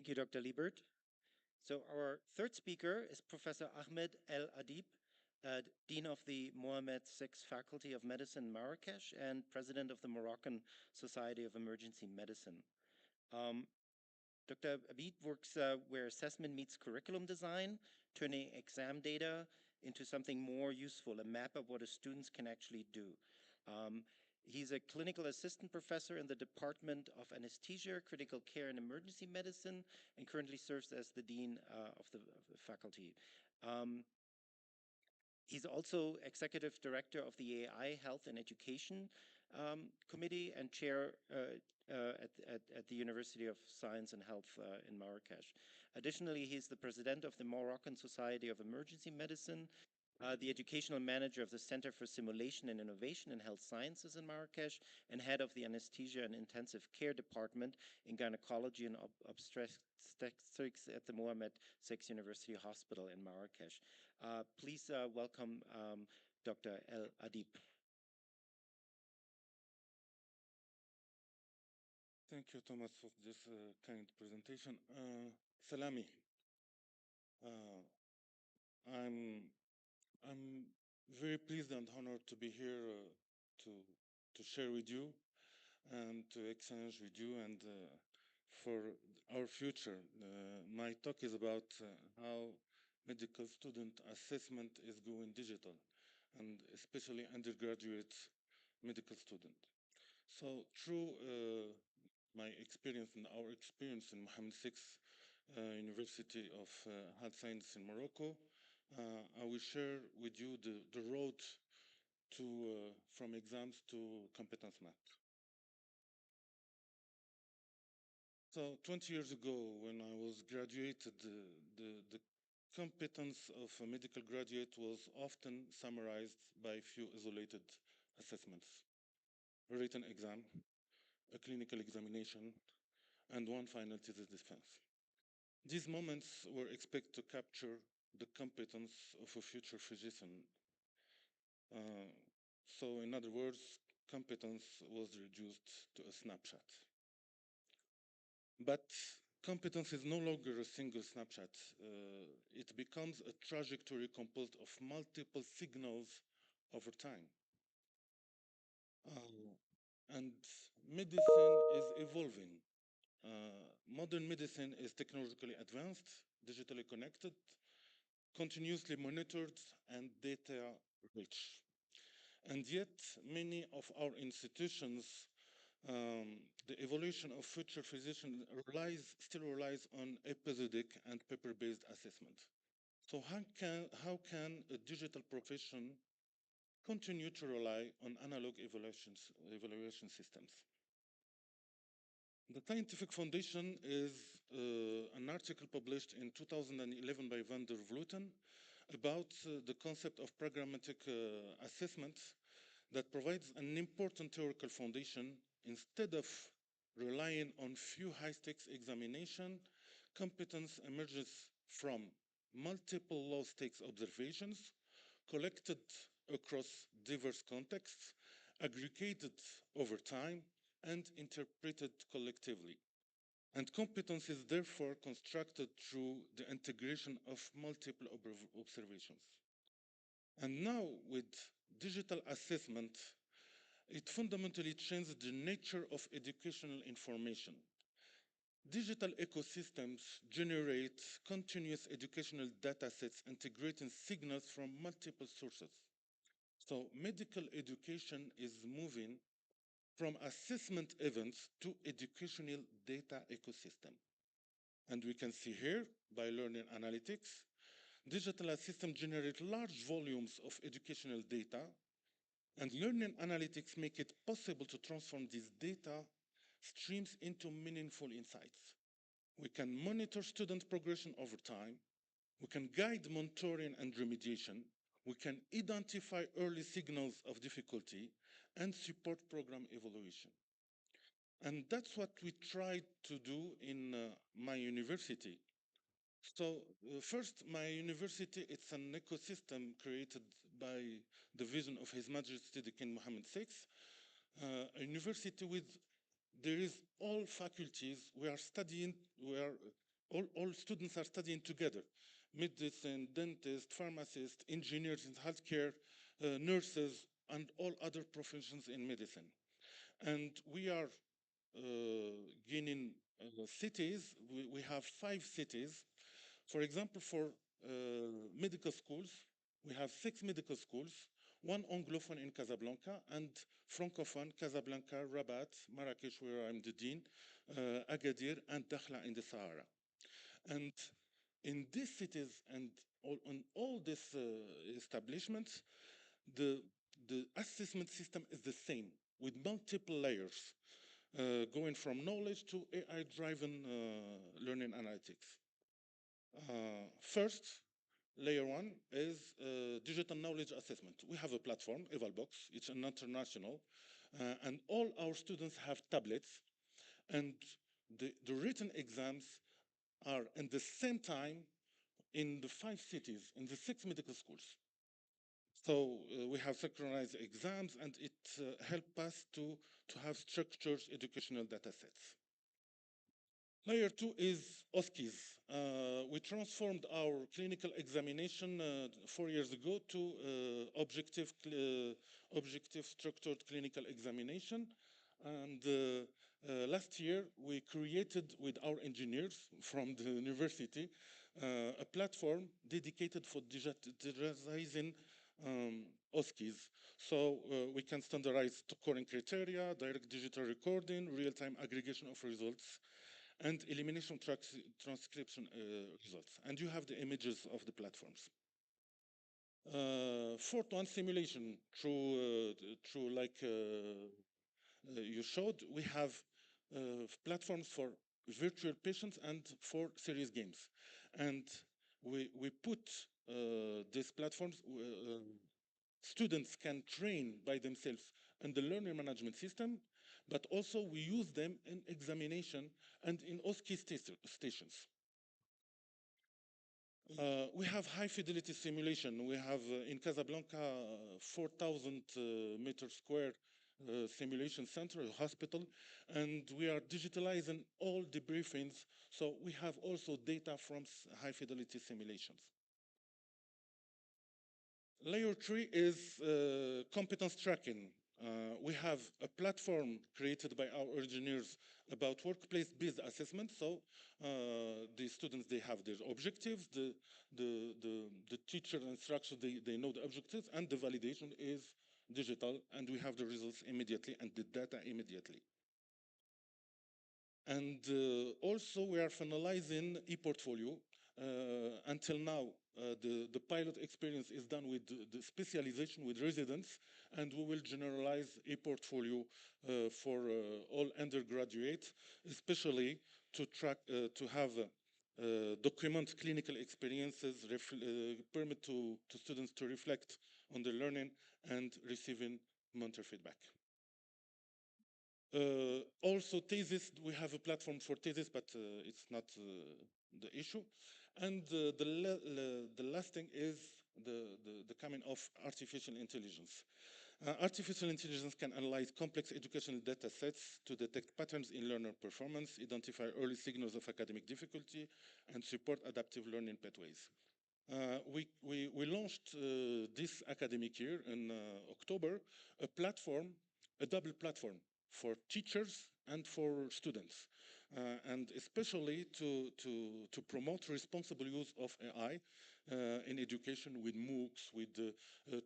Thank you, Dr. Liebert. So our third speaker is Professor Ahmed El Adib, Dean of the Mohammed VI Faculty of Medicine, Marrakesh, and President of the Moroccan Society of Emergency Medicine. Dr. Abid works where assessment meets curriculum design, turning exam data into something more useful, a map of what a students can actually do. He's a clinical assistant professor in the Department of Anesthesia, Critical Care and Emergency Medicine, and currently serves as the Dean of the faculty. He's also Executive Director of the AI Health and Education Committee and Chair at the University of Science and Health in Marrakesh. Additionally, he's the President of the Moroccan Society of Emergency Medicine, the educational manager of the Center for Simulation and Innovation in Health Sciences in Marrakesh, and head of the Anesthesia and Intensive Care Department in Gynecology and Obstetrics at the Mohammed VI University Hospital in Marrakesh. Please welcome Dr. El Adib. Thank you, Thomas, for this kind presentation. Salami. I'm very pleased and honored to be here to share with you and to exchange with you and for our future. My talk is about how medical student assessment is going digital, and especially undergraduate medical student. So through my experience and our experience in Mohammed VI University of Health Science in Morocco, I will share with you the road to from exams to competence map. So 20 years ago, when I was graduated, the competence of a medical graduate was often summarized by few isolated assessments: a written exam, a clinical examination, and one final thesis defense. These moments were expected to capture the competence of a future physician. So in other words, competence was reduced to a snapshot. But competence is no longer a single snapshot. It becomes a trajectory composed of multiple signals over time. And medicine is evolving. Modern medicine is technologically advanced, digitally connected, continuously monitored, and data rich. And yet, many of our institutions, the evolution of future physicians still relies on episodic and paper-based assessment. So how can a digital profession continue to rely on analog evaluation systems? The Scientific Foundation is an article published in 2011 by van der Vleuten about the concept of programmatic assessment that provides an important theoretical foundation. Instead of relying on few high-stakes examination, competence emerges from multiple low-stakes observations collected across diverse contexts, aggregated over time, and interpreted collectively. And competence is therefore constructed through the integration of multiple observations. And now with digital assessment, it fundamentally changes the nature of educational information. Digital ecosystems generate continuous educational data sets integrating signals from multiple sources. So medical education is moving from assessment events to educational data ecosystem. And we can see here, by learning analytics, digital systems generate large volumes of educational data, and learning analytics make it possible to transform these data streams into meaningful insights. We can monitor student progression over time. We can guide monitoring and remediation. We can identify early signals of difficulty and support program evaluation. And that's what we tried to do in my university. So first, my university, it's an ecosystem created by the vision of His Majesty the King Mohammed VI, a university with, there is all faculties. We are all students are studying together. Medicine, dentists, pharmacists, engineers in healthcare, nurses, and all other professions in medicine. And we are gaining cities. We have 5 cities. For example, for medical schools, we have 6 medical schools, 1 Anglophone in Casablanca and Francophone, Casablanca, Rabat, Marrakesh, where I'm the dean, Agadir, and Dakhla in the Sahara. And in these cities and on all these establishments, the, the assessment system is the same with multiple layers, going from knowledge to AI-driven learning analytics. First, layer 1 is digital knowledge assessment. We have a platform, Evalbox. It's an international, and all our students have tablets, and the written exams are in the same time in the 5 cities, in the 6 medical schools. So we have synchronized exams, and it helps us to have structured educational data sets. Layer 2 is OSCEs. We transformed our clinical examination 4 years ago to objective structured clinical examination. And last year, we created with our engineers from the university a platform dedicated for digitizing OSCEs. So we can standardize scoring criteria, direct digital recording, real-time aggregation of results, and elimination transcription results. And you have the images of the platforms. Fourth one, simulation. Through like you showed, we have platforms for virtual patients and for serious games. And we put these platforms, students can train by themselves in the learning management system, but also we use them in examination and in OSCE stations. We have high fidelity simulation. We have in Casablanca 4,000 meter square simulation center, a hospital, and we are digitalizing all debriefings. So we have also data from high fidelity simulations. Layer 3 is competence tracking. We have a platform created by our engineers about workplace-based assessment. So the students, they have their objectives, the teacher and instructor, they know the objectives, and the validation is digital, and we have the results immediately and the data immediately. And also we are finalizing e-portfolio. Until now, the pilot experience is done with the specialization with residents, and we will generalize a portfolio for all undergraduates, especially to track, to have document clinical experiences, permit to students to reflect on their learning and receiving mentor feedback. Also, thesis, we have a platform for thesis, but it's not the issue. And the last thing is the coming of artificial intelligence. Artificial intelligence can analyze complex educational data sets to detect patterns in learner performance, identify early signals of academic difficulty, and support adaptive learning pathways. We launched this academic year in October a platform, a double platform for teachers and for students, and especially to promote responsible use of AI in education with MOOCs, with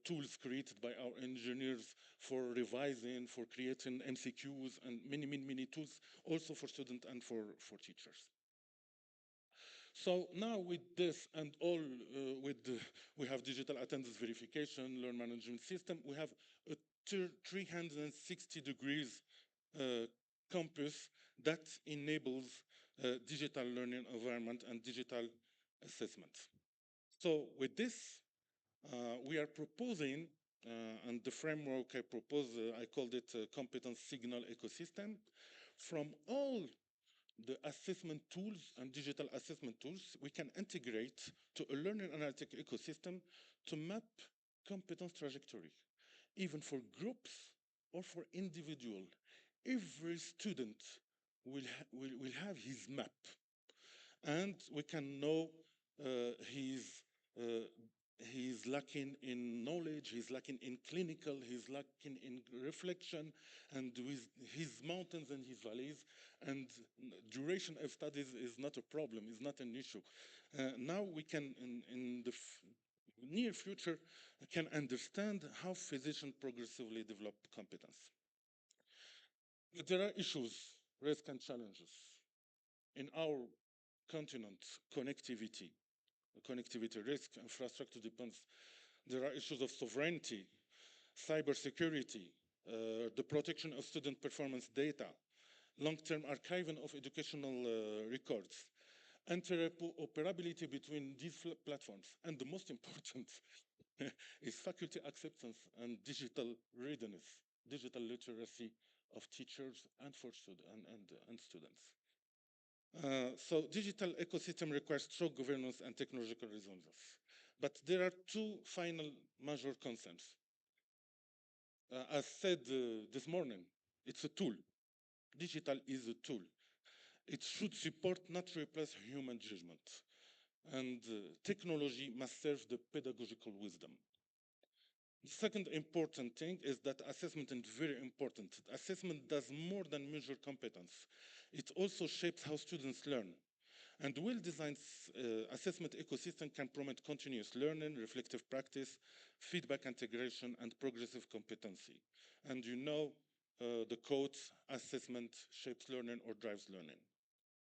tools created by our engineers for revising, for creating MCQs, and many tools also for students and for teachers. So now with this and all, we have digital attendance verification, learn management system, we have a 360 degrees campus that enables digital learning environment and digital assessment. So with this, we are proposing, and the framework I propose, I called it competence signal ecosystem, from all the assessment tools and digital assessment tools, we can integrate to a learning analytic ecosystem to map competence trajectory, even for groups or for individual. Every student will have his map. and we can know he's he's lacking in knowledge, he's lacking in clinical, he's lacking in reflection, and with his mountains and his valleys, and duration of studies is not a problem, is not an issue. Now we can, in the near future, can understand how physicians progressively develop competence. But there are issues, risks, and challenges. In our continent, connectivity risk, infrastructure depends. There are issues of sovereignty, cybersecurity, the protection of student performance data, long-term archiving of educational records, interoperability between these platforms, and the most important is faculty acceptance and digital readiness, digital literacy of teachers and for and students. So digital ecosystem requires strong governance and technological resilience. But there are two final major concepts. As said this morning, it's a tool. Digital is a tool. It should support, not replace, human judgment. And technology must serve the pedagogical wisdom. The second important thing is that assessment is very important. Assessment does more than measure competence. It also shapes how students learn. And well-designed assessment ecosystem can promote continuous learning, reflective practice, feedback integration, and progressive competency. And you know the quote, assessment shapes learning or drives learning.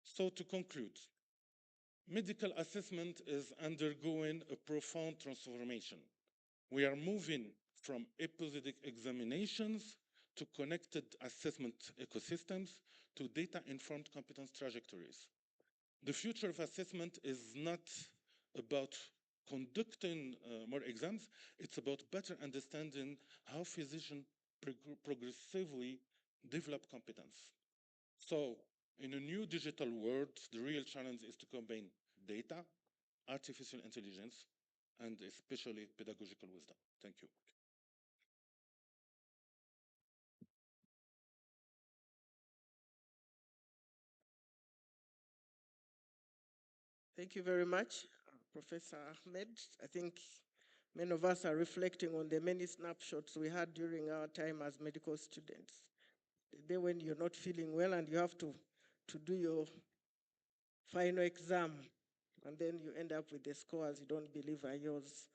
So to conclude, medical assessment is undergoing a profound transformation. We are moving from episodic examinations to connected assessment ecosystems to data-informed competence trajectories. The future of assessment is not about conducting more exams, it's about better understanding how physicians progressively develop competence. So, in a new digital world, the real challenge is to combine data, artificial intelligence, and especially pedagogical wisdom. Thank you. Thank you very much, Professor Ahmed. I think many of us are reflecting on the many snapshots we had during our time as medical students. The day when you're not feeling well and you have to do your final exam, and then you end up with the scores you don't believe are yours.